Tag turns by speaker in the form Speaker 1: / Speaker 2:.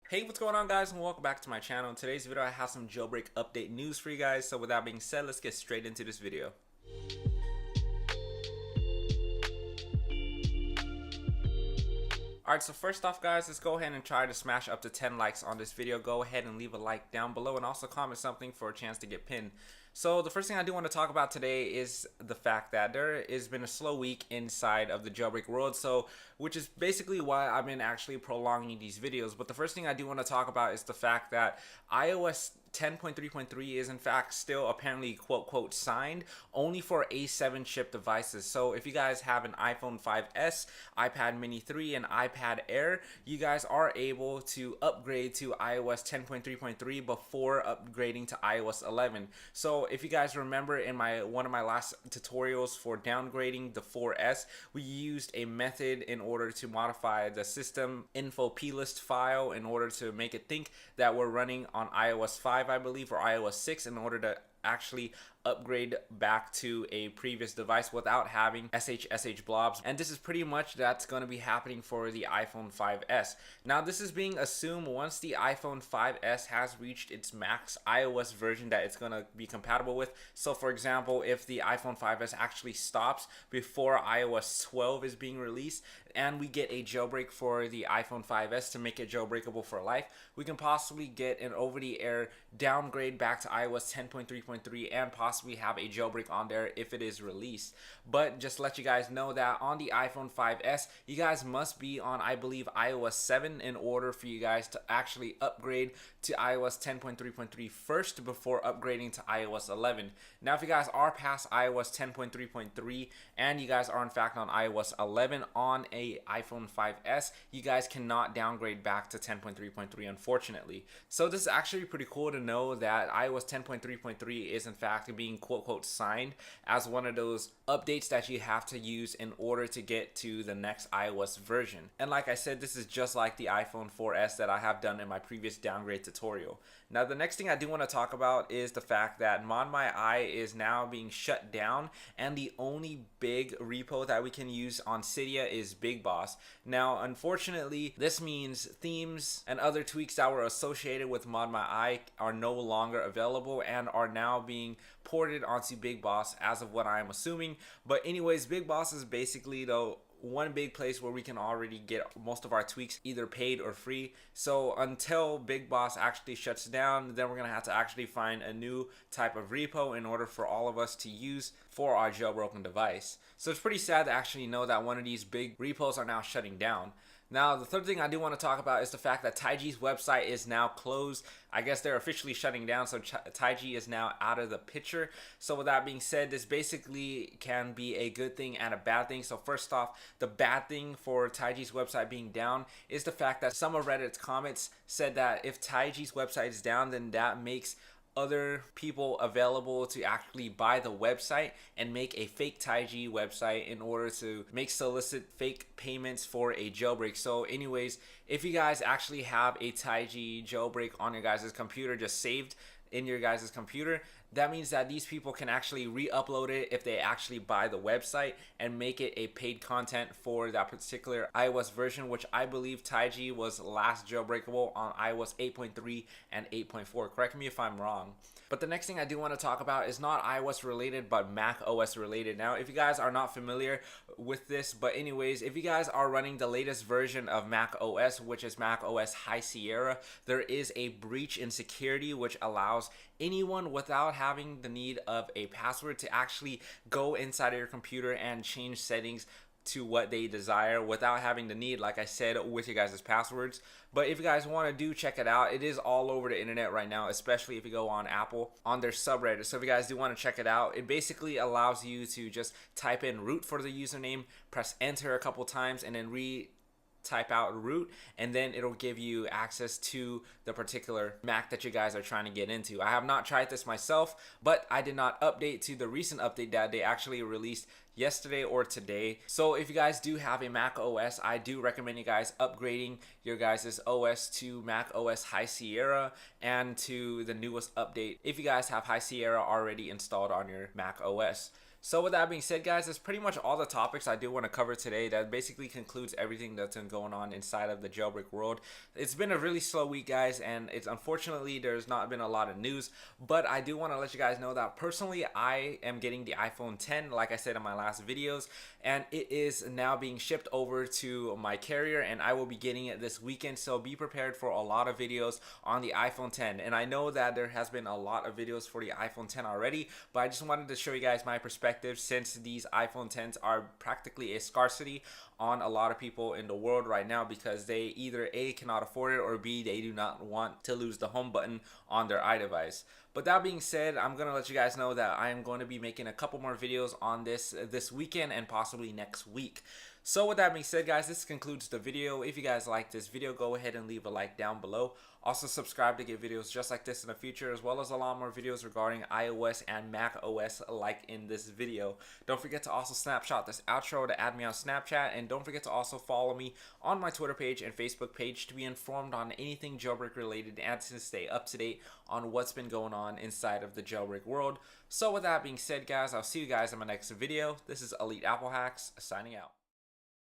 Speaker 1: Hey, what's going on, guys, and welcome back to my channel. In today's video I have some jailbreak update news for you guys. So with that being said, let's get straight into this video. Alright, so first off, guys, let's go ahead and try to smash up to 10 likes on this video. Go ahead and leave a like down below and also comment something for a chance to get pinned. So the first thing I do want to talk about today is the fact that there has been a slow week inside of the jailbreak world, which is basically why I've been actually prolonging these videos. But the first thing I do want to talk about is the fact that iOS 10.3.3 is in fact still apparently quote signed only for A7 chip devices. So if you guys have an iPhone 5s, iPad mini 3, and iPad Air, you guys are able to upgrade to iOS 10.3.3 before upgrading to iOS 11. So if you guys remember in one of my last tutorials for downgrading the 4S, we used a method in order to modify the system info plist file in order to make it think that we're running on iOS 5, I believe, or iOS 6, in order to actually upgrade back to a previous device without having SSH blobs. And this is pretty much that's going to be happening for the iPhone 5s. Now this is being assumed once the iPhone 5s has reached its max iOS version that it's going to be compatible with. So for example, if the iPhone 5s actually stops before iOS 12 is being released and we get a jailbreak for the iPhone 5s to make it jailbreakable for life, we can possibly get an over-the-air downgrade back to iOS 10.3.3 and possibly have a jailbreak on there if it is released. But just to let you guys know that on the iPhone 5s, you guys must be on, I believe, iOS 7 in order for you guys to actually upgrade to iOS 10.3.3 first before upgrading to iOS 11. Now if you guys are past iOS 10.3.3 and you guys are in fact on iOS 11 on a iPhone 5s, you guys cannot downgrade back to 10.3.3, unfortunately. So this is actually pretty cool to know that iOS 10.3.3 is in fact being quote signed as one of those updates that you have to use in order to get to the next iOS version. And like I said, this is just like the iPhone 4S that I have done in my previous downgrade tutorial. Now the next thing I do want to talk about is the fact that ModMyi is now being shut down, and the only big repo that we can use on Cydia is Big Boss. Now unfortunately, this means themes and other tweaks that were associated with ModMyi are no longer available and are now being ported onto Big Boss as of what I'm assuming. But anyways, Big Boss is basically though one big place where we can already get most of our tweaks either paid or free. So until Big Boss actually shuts down, then we're gonna have to actually find a new type of repo in order for all of us to use for our jailbroken device. So it's pretty sad to actually know that one of these big repos are now shutting down. Now, the third thing I do want to talk about is the fact that TaiG's website is now closed. I guess they're officially shutting down, so TaiG is now out of the picture. So with that being said, this basically can be a good thing and a bad thing. So first off, the bad thing for TaiG's website being down is the fact that some of Reddit's comments said that if TaiG's website is down, then that makes other people available to actually buy the website and make a fake TaiG website in order to make solicit fake payments for a jailbreak. So anyways, if you guys actually have a TaiG jailbreak on your guys' computer just saved in your guys' computer, that means that these people can actually re-upload it if they actually buy the website and make it a paid content for that particular iOS version, which I believe TaiG was last jailbreakable on iOS 8.3 and 8.4. Correct me if I'm wrong. But the next thing I do want to talk about is not iOS related, but macOS related. Now, if you guys are not familiar with this, but anyways, if you guys are running the latest version of macOS, which is macOS High Sierra, there is a breach in security which allows anyone without having the need of a password to actually go inside of your computer and change settings to what they desire without having the need, like I said, with your guys' passwords. But if you guys want to check it out, it is all over the internet right now, especially if you go on Apple on their subreddit. So if you guys do want to check it out, it basically allows you to just type in root for the username, press enter a couple times, and then type out root, and then it'll give you access to the particular Mac that you guys are trying to get into. I have not tried this myself, but I did not update to the recent update that they actually released yesterday or today. So if you guys do have a Mac OS, I do recommend you guys upgrading your guys' OS to Mac OS High Sierra and to the newest update if you guys have High Sierra already installed on your Mac OS. So with that being said, guys, that's pretty much all the topics I do want to cover today. That basically concludes everything that's been going on inside of the jailbreak world. It's been a really slow week, guys, and it's unfortunately there's not been a lot of news, but I do want to let you guys know that personally I am getting the iPhone 10, like I said in my last videos, and it is now being shipped over to my carrier, and I will be getting it this weekend. So be prepared for a lot of videos on the iPhone 10. And I know that there has been a lot of videos for the iPhone 10 already, but I just wanted to show you guys my perspective, since these iPhone 10s are practically a scarcity on a lot of people in the world right now, because they either A, cannot afford it, or B, they do not want to lose the home button on their iDevice. But that being said, I'm going to let you guys know that I am going to be making a couple more videos on this weekend and possibly next week. So with that being said, guys, this concludes the video. If you guys like this video, go ahead and leave a like down below. Also subscribe to get videos just like this in the future, as well as a lot more videos regarding iOS and macOS like in this video. Don't forget to also snapshot this outro to add me on Snapchat, and don't forget to also follow me on my Twitter page and Facebook page to be informed on anything jailbreak related and to stay up to date on what's been going on inside of the jailbreak world. So with that being said, guys, I'll see you guys in my next video. This is EliteAppleHacks signing out.